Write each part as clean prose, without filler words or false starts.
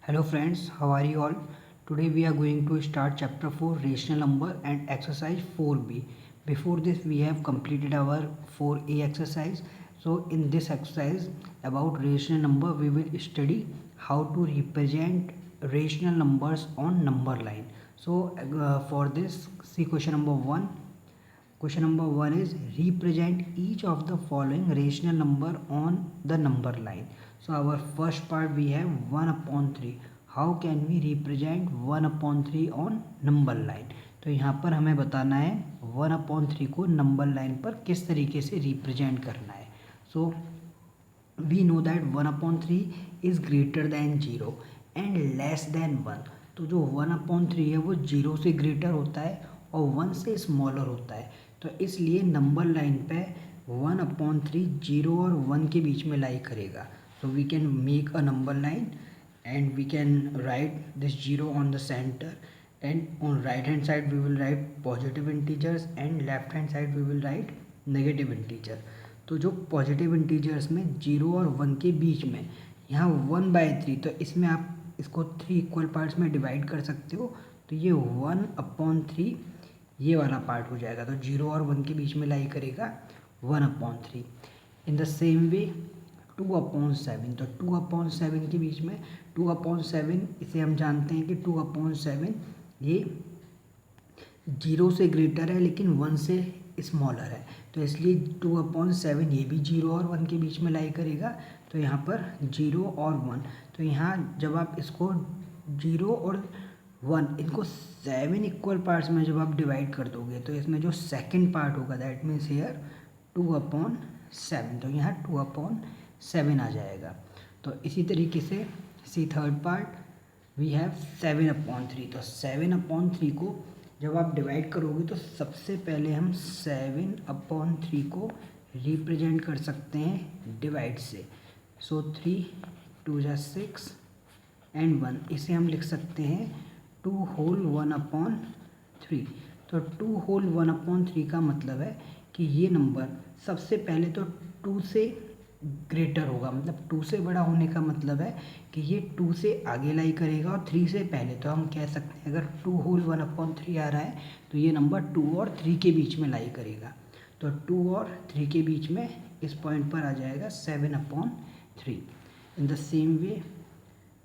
Hello friends, how are you all? Today we are going to start chapter 4 rational number and exercise 4b. Before this we have completed our 4a exercise. So in this exercise about rational number we will study how to represent rational numbers on number line. So for this see question number 1. Question number 1 is represent each of the following rational number on the number line. So our first part we have 1 upon 3. How can we represent 1 upon 3 on number line? तो यहाँ पर हमें बताना है 1 upon 3 को number line पर किस तरीके से रिप्रेजेंट करना है. So we know that 1 upon 3 is greater than 0 and less than 1. तो जो 1 upon 3 है वो 0 से ग्रेटर होता है और 1 से स्मॉलर होता है. तो इसलिए नंबर लाइन पे 1 अपॉन 3 0 और 1 के बीच में लाई करेगा. So we can make a number line and we can write this 0 on the centre and on right hand side we will write positive integers and left hand side we will write negative integer. तो जो positive integers में 0 और 1 के बीच में यहाँ 1/3, तो इसमें आप इसको 3 इक्वल पार्ट्स में डिवाइड कर सकते हो. तो ये 1 अपॉन 3 ये वाला पार्ट हो जाएगा. तो 0 और 1 के बीच में लाई करेगा 1 upon 3. In the same way 2 upon 7. तो 2 अपॉन 7 के बीच में 2 अपॉन 7 इसे हम जानते हैं कि 2 अपॉन 7 ये 0 से ग्रेटर है लेकिन 1 से स्मॉलर है. तो इसलिए 2 अपॉन 7 ये भी 0 और 1 के बीच में लाई करेगा. तो यहाँ पर 0 और 1. तो यहाँ जब आप इसको 0 और 1 इनको 7 इक्वल पार्ट्स में जब आप डिवाइड कर दोगे तो इसमें जो सेकंड पार्ट होगा दैट मीन्स हियर 2 अपॉन 7. तो यहाँ 2 अपॉन 7 आ जाएगा. तो इसी तरीके से C third part we have 7 upon 3. तो 7 अपॉन 3 को जब आप डिवाइड करोगे तो सबसे पहले हम 7 अपॉन 3 को रिप्रेजेंट कर सकते हैं डिवाइड से. सो 3 2 जा 6 एंड 1. इसे हम लिख सकते हैं 2 होल 1 अपॉन 3. तो 2 होल 1 अपॉन 3 का मतलब है कि ये नंबर सबसे पहले तो 2 से ग्रेटर होगा. मतलब 2 से बड़ा होने का मतलब है कि ये 2 से आगे लाई करेगा और 3 से पहले. तो हम कह सकते हैं अगर 2 होल 1 अपॉन 3 आ रहा है तो ये नंबर 2 और 3 के बीच में लाई करेगा. तो 2 और 3 के बीच में इस पॉइंट पर आ जाएगा 7 upon 3. In the same way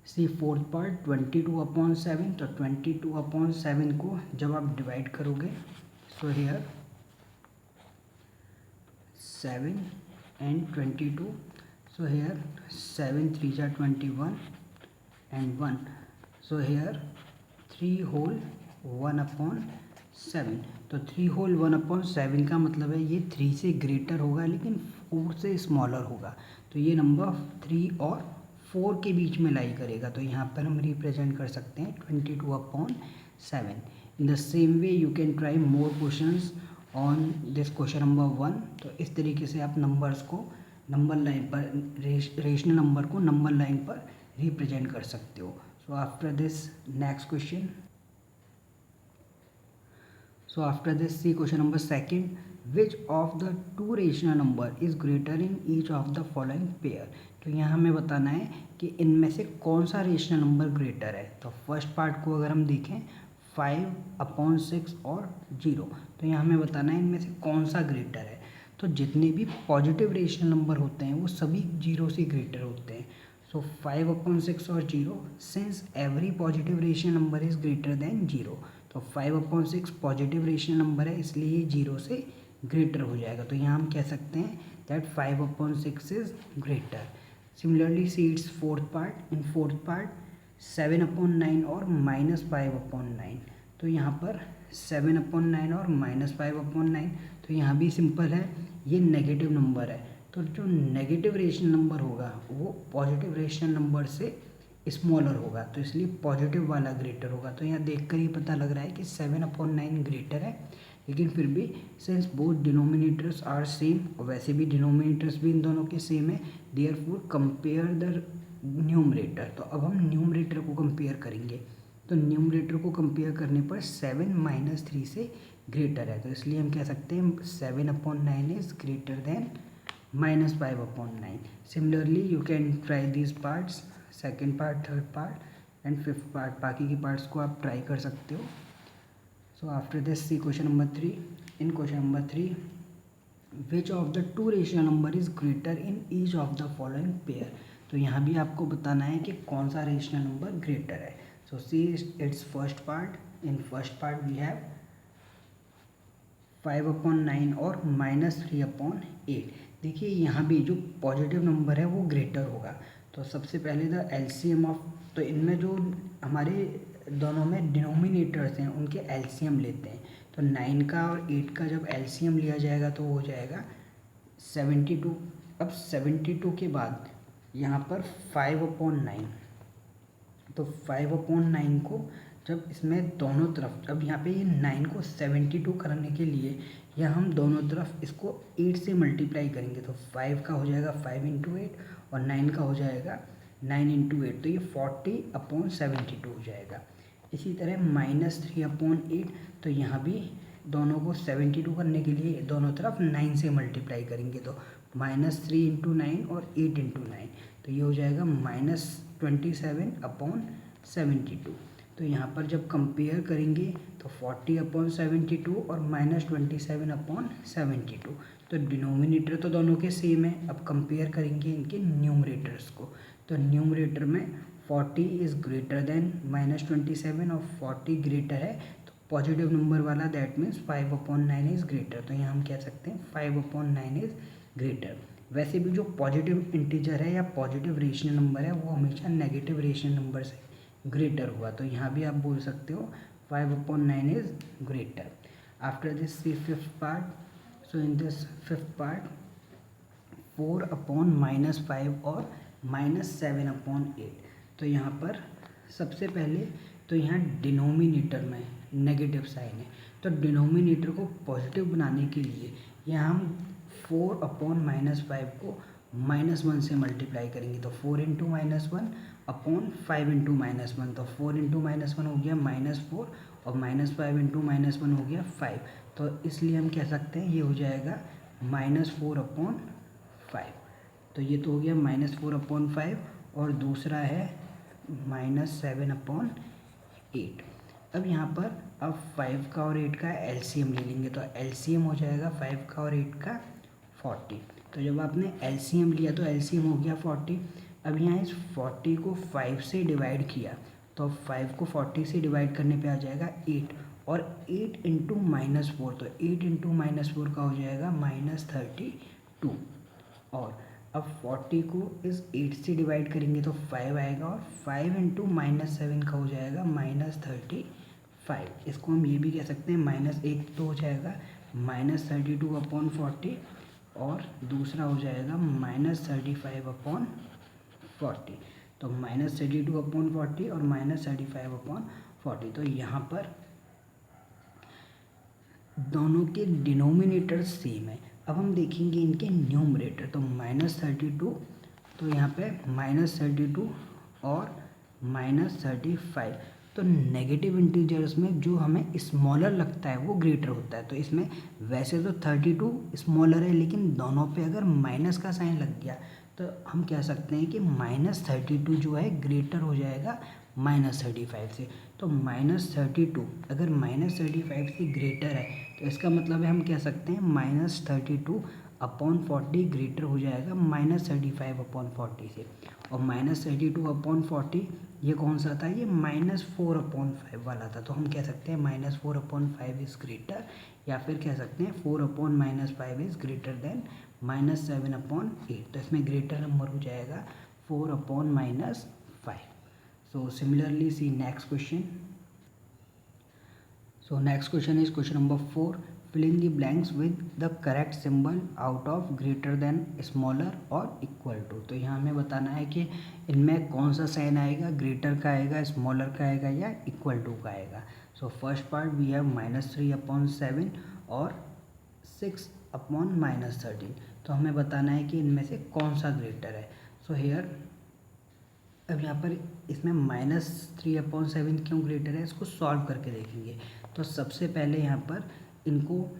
see fourth part 22 upon 7. तो 22 अपॉन 7 को जब आप डिवाइड करोगे so here 7 and 22. So here 7 3 जा 21 and 1. So here 3 whole 1 upon 7. तो 3 होल 1 अपॉन 7 का मतलब है ये 3 से ग्रेटर होगा लेकिन 4 से स्मॉलर होगा. तो ये नंबर 3 और 4 के बीच में लाई करेगा. तो यहाँ पर हम रिप्रेजेंट कर सकते हैं 22 upon 7. In the same way you can try more questions on this question number 1. तो इस तरीके से आप नंबर्स को नंबर लाइन पर रेशनल नंबर को नंबर लाइन पर रिप्रेजेंट कर सकते हो. So after this next question. So after this see question number 2. Which of the two rational number is greater in each of the following pair? तो यहाँ हमें बताना है कि इनमें से कौन सा रेशनल नंबर ग्रेटर है. तो फर्स्ट पार्ट को अगर हम देखें 5 अपॉन 6 और 0. तो यहाँ हमें बताना है इनमें से कौन सा ग्रेटर है. तो जितने भी पॉजिटिव रेशनल नंबर होते हैं वो सभी 0 से ग्रेटर होते हैं. सो 5 अपॉन 6 और 0 since every positive rational number is greater than 0. तो 5 अपॉन 6 पॉजिटिव रेशनल नंबर है इसलिए ये 0 से ग्रेटर हो जाएगा. तो यहाँ हम कह सकते हैं that 5 upon 6 is greater. Similarly see it's fourth part. In fourth part 7 upon 9 और -5 अपॉन 9. तो यहाँ पर 7 अपॉन 9 और -5 अपॉन 9. तो यहाँ भी सिंपल है ये नेगेटिव नंबर है. तो जो नेगेटिव रेशनल नंबर होगा वो पॉजिटिव रेशनल नंबर से स्मॉलर होगा. तो इसलिए पॉजिटिव वाला ग्रेटर होगा. तो यहाँ देखकर ही पता लग रहा है कि 7 अपॉन 9 ग्रेटर है. लेकिन फिर भी since both denominators are same और वैसे भी डिनोमिनेटर्स भी इन दोनों के सेम है देयरफॉर कंपेयर द न्यूमरेटर. तो अब हम न्यूमरेटर को कंपेयर करेंगे. तो न्यूमरेटर को कंपेयर करने पर 7 माइनस 3 से ग्रेटर है. तो इसलिए हम कह सकते हैं 7 upon 9 is greater than -5 upon 9. Similarly you can try these parts, second part, third part. And fifth part, बाकी के पार्ट्स को आप ट्राई कर सकते हो. So after this see question number 3. In question number 3, which of the two rational number is greater in each of the following pair. तो यहाँ भी आपको बताना है कि कौन सा रेशनल नंबर ग्रेटर है. So see it's first part. In first part we have 5/9 और -3/8. देखिए यहाँ भी जो पॉजिटिव नंबर है वो ग्रेटर होगा. तो सबसे पहले द एलसीएम ऑफ, तो इनमें जो हमारे दोनों में डिनोमिनेटर्स हैं उनके एलसीएम लेते हैं. तो 9 का और 8 का जब एलसीएम लिया जाएगा तो वो हो जाएगा 72. अब 72 के बाद यहाँ पर 5/9. तो 5/9 को जब इसमें दोनों तरफ, अब यहाँ पे ये 9 को 72 करने के लिए या हम दोनों तरफ इसको 8 से मल्टीप्लाई करेंगे. तो 5 का हो जाएगा 5/8 और 9 का हो जाएगा 9/8. तो ये 40/72 हो जाएगा. इसी तरह -3/8. तो यहाँ भी दोनों को 72 करने के लिए दोनों तरफ 9 से मल्टीप्लाई करेंगे. तो -3/9 और 8/9. तो ये हो जाएगा -27/72. तो यहाँ पर जब कंपेयर करेंगे तो 40/72 और -27/72. तो डिनोमिनेटर तो दोनों के सेम है. अब कंपेयर करेंगे इनके न्यूमरेटर्स को. तो न्यूमरेटर में 40 इज़ ग्रेटर देन -27 और 40 ग्रेटर है. तो पॉजिटिव नंबर वाला दैट मीन्स 5/9 इज़ ग्रेटर. तो यहाँ हम कह सकते हैं 5/9 इज़ ग्रेटर. वैसे भी जो पॉजिटिव इंटीजर है या पॉजिटिव रेशनल नंबर है वो हमेशा नेगेटिव रेशनल नंबर से ग्रेटर हुआ. तो यहाँ भी आप बोल सकते हो 5/9 is greater. After this see fifth part. So in this fifth part 4/-5 और -7/8. तो यहाँ पर सबसे पहले तो यहाँ डिनोमिनेटर में नेगेटिव साइन है. तो डिनोमिनेटर को पॉजिटिव बनाने के लिए यहाँ हम 4/-5 को -1 से मल्टीप्लाई करेंगे. तो 4 × -1/5 × -1. तो 4 × -1 हो गया -4 और -5 × -1 हो गया 5. तो इसलिए हम कह सकते हैं ये हो जाएगा -4/5. तो ये तो हो गया -4/5 और दूसरा है -7/8. अब यहाँ पर अब 5 का और 8 का एलसीएम ले लेंगे. तो एलसीएम हो जाएगा 5 का और 8 का 40. तो जब आपने एलसीएम लिया तो एलसीएम हो गया 40. अब यहाँ इस 40 को 5 से डिवाइड किया तो 5 को 40 से डिवाइड करने पे आ जाएगा 8 और 8 × -4. तो 8 × -4 का हो जाएगा -32. और अब 40 को इस 8 से डिवाइड करेंगे तो 5 आएगा और 5 × -7 का हो जाएगा -35. इसको हम ये भी कह सकते हैं -1 तो हो जाएगा -32/40 और दूसरा हो जाएगा -35/40. तो -32/40 और -35/40. तो यहाँ पर दोनों के डिनोमिनेटर सेम है. अब हम देखेंगे इनके न्यूमरेटर. तो -32, तो यहाँ पे -32 और -35. तो नेगेटिव इंटीजर्स में जो हमें स्मॉलर लगता है वो ग्रेटर होता है. तो इसमें वैसे तो 32 स्मॉलर है लेकिन दोनों पे अगर माइनस का साइन लग गया तो हम कह सकते हैं कि -32 जो है ग्रेटर हो जाएगा -35 से. तो -32 अगर -35 से ग्रेटर है तो इसका मतलब है हम कह सकते हैं -32/40 ग्रेटर हो जाएगा -35/40 से. और -32/40 ये कौन सा था, ये -4/5 वाला था. तो हम कह सकते हैं -4/5 इज़ ग्रेटर या फिर कह सकते हैं 4/-5 इज़ ग्रेटर देन -7/8. तो इसमें ग्रेटर नंबर हो जाएगा 4/-5. So similarly see next question. So next question is question number 4. Fill in the blanks with the correct symbol out of greater than, smaller और equal to. तो यहाँ हमें बताना है कि इनमें कौन सा साइन आएगा, ग्रेटर का आएगा, स्मॉलर का आएगा या इक्वल टू का आएगा. So first part we have -3/7 और 6/-13. तो हमें बताना है कि इनमें से कौन सा ग्रेटर है. सो हेयर अब यहाँ पर इसमें -3/7 क्यों ग्रेटर है इसको सॉल्व करके देखेंगे. तो सबसे पहले यहाँ पर इनको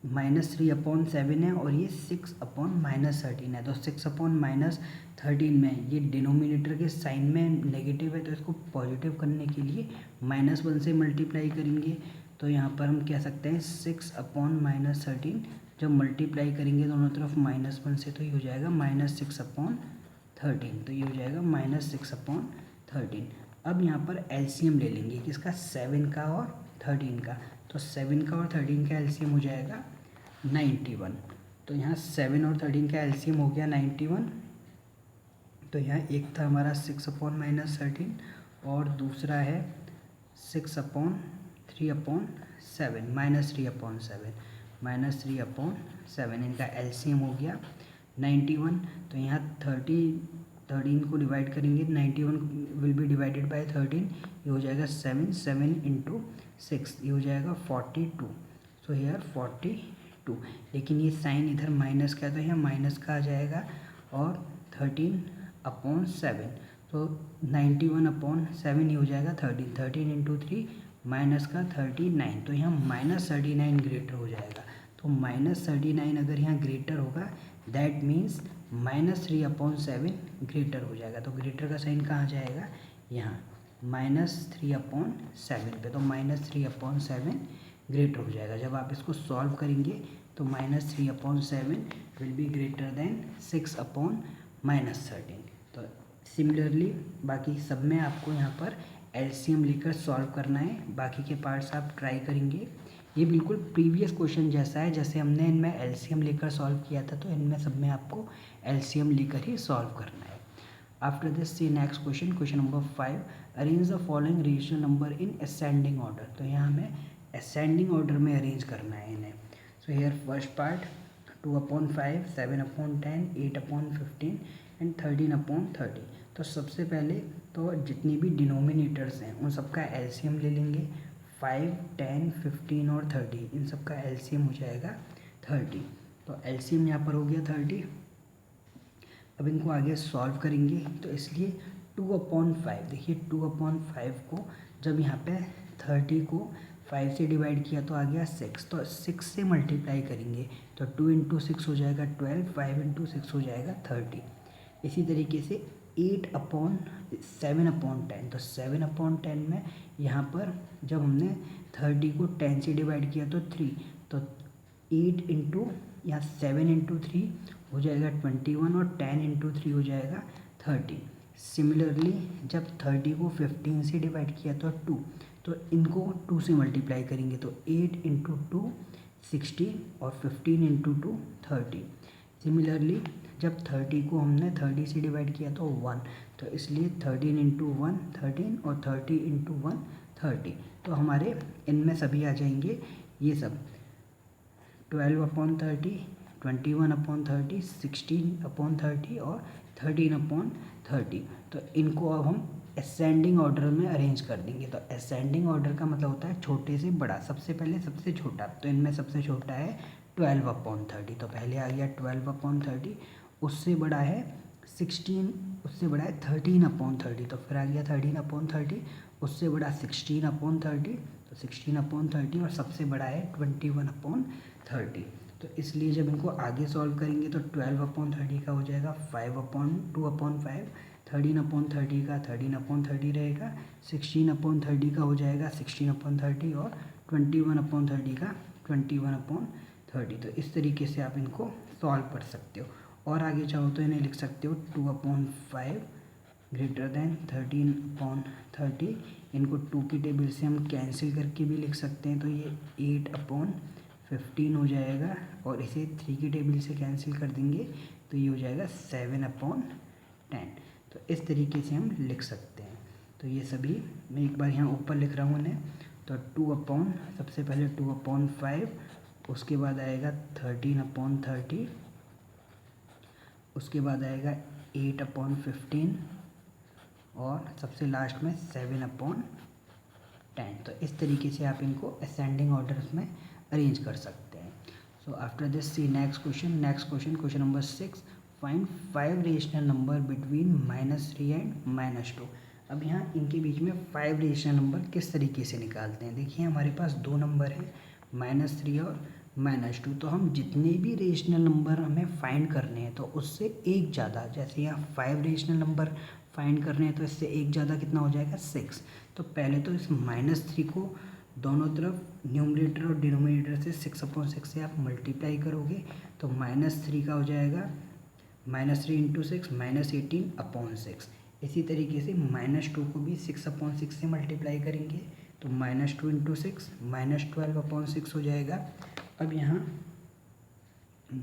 -3/7 है और ये 6/-13 है। तो 6/-13 में ये डिनोमिनेटर के साइन में नेगेटिव है, तो इसको पॉजिटिव करने के लिए -1 से मल्टीप्लाई करेंगे। तो यहाँ पर हम कह सकते हैं 6/-13 जब मल्टीप्लाई करेंगे दोनों तरफ -1 से, तो ये हो जाएगा -6/13। तो ये हो जाएगा -6/13। अब यहाँ पर एलसीएम ले लेंगे किसका, 7 का और 13 का। तो 7 का और 13 का एलसीएम हो जाएगा 91। तो यहाँ 7 और 13 का एलसीएम हो गया 91। तो यहाँ एक था हमारा 6/-13 और दूसरा है 6/3/7 -3/7 इनका एलसीएम हो गया 91। तो यहाँ 13 को डिवाइड करेंगे, 91 विल बी डिवाइडेड बाय 13, ये हो जाएगा 7 इंटू 6, ये हो जाएगा 42। सो हेयर 42, लेकिन ये साइन इधर माइनस का है तो यहाँ माइनस का आ जाएगा और 13/7, तो 91/7 ये हो जाएगा 13 इंटू 3 माइनस का 39, तो यहाँ -39 ग्रेटर हो जाएगा। तो -39 अगर यहाँ ग्रेटर होगा दैट मीन्स -3/7 ग्रेटर हो जाएगा। तो ग्रेटर का साइन कहाँ जाएगा, यहाँ -3/7 पे, तो -3/7 ग्रेटर हो जाएगा। जब आप इसको सॉल्व करेंगे तो -3/7 विल बी ग्रेटर देन 6/-13। तो सिमिलरली बाकी सब में आपको यहाँ पर एलसीएम लेकर सॉल्व करना है, बाकी के पार्ट्स आप ट्राई करेंगे। ये बिल्कुल प्रीवियस क्वेश्चन जैसा है, जैसे हमने इनमें एलसीएम लेकर सॉल्व किया था, तो इनमें सब में आपको एलसीएम लेकर ही सॉल्व करना है। After this see next question number 5, arrange the following rational number in ascending order. तो यहाँ हमें असेंडिंग ऑर्डर में अरेंज करना है इन्हें। So here first part 2/5, 7/10, 8/15 and 13/30। तो सबसे पहले तो जितनी भी डिनोमिनेटर्स हैं उन सबका एलसीएम ले लेंगे। 5, 10, 15 और 30, इन सब का एलसीएम हो जाएगा 30। तो एलसीएम यहाँ पर हो गया 30। अब इनको आगे सॉल्व करेंगे, तो इसलिए 2/5, देखिए 2/5 को जब यहाँ पे 30 को 5 से डिवाइड किया तो आ गया 6, तो 6 से मल्टीप्लाई करेंगे तो 2 इंटू 6 हो जाएगा 12, 5 इंटू 6 हो जाएगा 30। इसी तरीके से 8/7/10, तो 7/10 में यहाँ पर जब हमने 30 को 10 से डिवाइड किया तो 3, तो 8 इंटू यहाँ 7 इंटू 3 हो जाएगा 21 और 10 इंटू 3 हो जाएगा 30। सिमिलरली जब 30 को 15 से डिवाइड किया तो 2, तो इनको 2 से मल्टीप्लाई करेंगे तो 8 इंटू 2 16 और 15 इंटू 2 30। सिमिलरली जब 30 को हमने 30 से डिवाइड किया तो 1, तो इसलिए 13 इंटू 1 13 और 30 इंटू 1 30। तो हमारे इनमें सभी आ जाएंगे ये सब 12/30, 21/30, 16/30 और 13/30। तो इनको अब हम असेंडिंग ऑर्डर में अरेंज कर देंगे। तो असेंडिंग ऑर्डर का मतलब होता है छोटे से बड़ा, सबसे पहले सबसे छोटा। तो इनमें सबसे छोटा है 12/30, तो पहले आ गया 12/30, उससे बड़ा है 16, उससे बड़ा है 13/30, तो फिर आ गया 13/30, उससे बड़ा 16/30, तो 16/30 और सबसे बड़ा है 21/30। तो इसलिए जब इनको आगे सॉल्व करेंगे तो 12/30 का हो जाएगा 5/2/5, 13/30 का 13/30 रहेगा, 16/30 का हो जाएगा 16/30 और 21/30 का 21/30। तो इस तरीके से आप इनको सॉल्व कर सकते हो। और आगे चाहो तो इन्हें लिख सकते हो 2/5 ग्रेटर देन 13/30। इनको 2 की टेबल से हम कैंसिल करके भी लिख सकते हैं, तो ये 8/15 हो जाएगा, और इसे 3 की टेबल से कैंसिल कर देंगे तो ये हो जाएगा 7/10। तो इस तरीके से हम लिख सकते हैं। तो ये सभी मैं एक बार यहाँ ऊपर लिख रहा हूँ उन्हें। तो सबसे पहले 2/5, उसके बाद आएगा 13/30, उसके बाद आएगा 8/15 और सबसे लास्ट में 7/10। तो इस तरीके से आप इनको असेंडिंग ऑर्डर्स में अरेंज कर सकते हैं। So after this see next question number 6, find 5 rational number between -3 and -2। अब यहाँ इनके बीच में 5 रेशनल नंबर किस तरीके से निकालते हैं। देखिए हमारे पास 2 नंबर हैं -3 और -2। तो हम जितने भी रेशनल नंबर हमें फाइंड करने हैं तो उससे एक ज़्यादा, जैसे यहाँ 5 रेशनल नंबर फाइंड करने हैं तो इससे एक ज़्यादा कितना हो जाएगा 6। तो पहले तो इस -3 को दोनों तरफ न्यूमरेटर और डिनोमिनेटर से 6/6 से आप मल्टीप्लाई करोगे तो -3 का हो जाएगा -3 × 6 -18/6। इसी तरीके से -2 को भी 6/6 से मल्टीप्लाई करेंगे तो -2 × 6 -12/6 हो जाएगा। अब यहाँ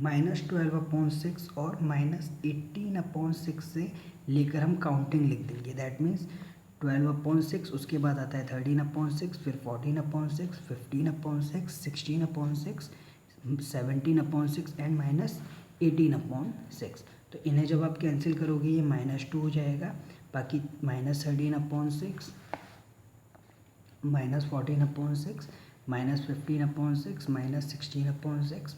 -12/6 और -18/6 से लेकर हम काउंटिंग लिख देंगे। दैट मीन्स 12/6, उसके बाद आता है 13/6, फिर 14/6, 15/6, 16/6, 17/6 एंड -18/6। तो इन्हें जब आप कैंसिल करोगे ये -2 हो जाएगा, बाकी -13/6, -14/6, -15/6, -16/6,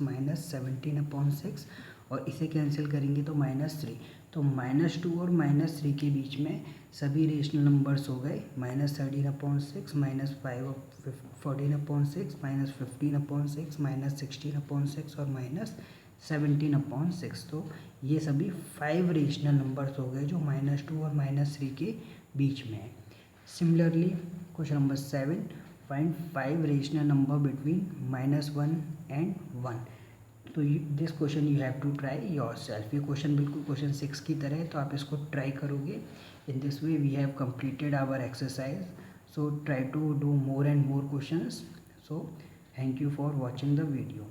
-17/6 और इसे कैंसिल करेंगे तो -3। तो -2 और -3 के बीच में सभी रेशनल नंबर्स हो गए, -13/6, -14/6, -15/6, -16/6 और -17/6। तो ये सभी 5 रेशनल नंबर्स हो गए जो -2 और -3 के बीच में है। Similarly question number 7, find 5 rational number between -1 and 1। तो this question you have to try yourself. ये क्वेश्चन बिल्कुल क्वेश्चन 6 की तरह है, तो आप इसको ट्राई करोगे। In this way we have completed our exercise, so try to do more and more questions. So thank you for watching the video.